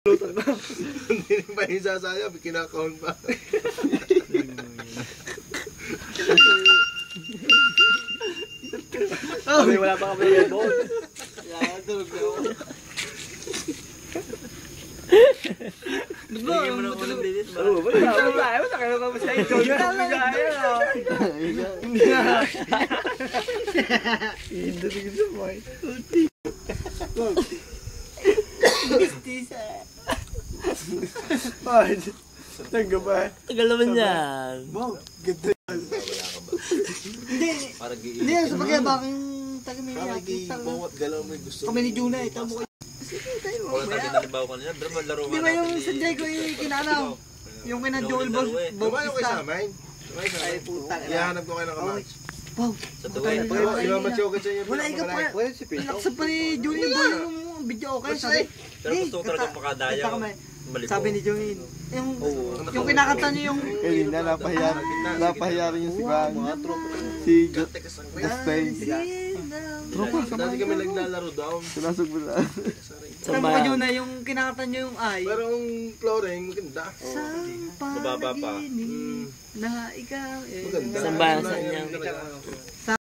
Hindi pa yung sasaya, kinakaon pa. Kami wala pa kami ng ball. Yan, tulog na ako. Bigyan mo na ako ng bilis ba? Oo, ba't tayo? Sakay ka ba sa ito? Hindi rin sa may. Bistisa. Ay, tangga ba? Tagal naman yan. Wow, ganda yan. Hindi yan sa pagkabakang taga may Bawat galaw may gusto. kami ni Junay, tamo ko. Sige, tayo mo. Wala tayo nalibaw kanina, pero malaro Di ba yung sa Diego yung kinanaw? Yung kina Joel Boss Lumayo kayo sa Bautista. amin. Ay, puta. Ihahanap ko kayo ng kamatch. Wow. sa tuwin. Imamatch ko kayo sa inyo. Wala ikaw pa. Laksa pa ni Junay Boy yung video okay sabi. Pero gusto ko talaga makadaya. Malibong. Sabi ni Junay, yung kinakanta niyo yung Kanina napahiya rin yung si Bang. Si Justin. Dati kami naglalaro down. Sinasog mo na. Sabi ko Junay yung kinakanta niyo yung ay. Pero ang flooring, maganda. Mababa pa. Na ikaw. Maganda. Saan ba? Saan yan? Talaga.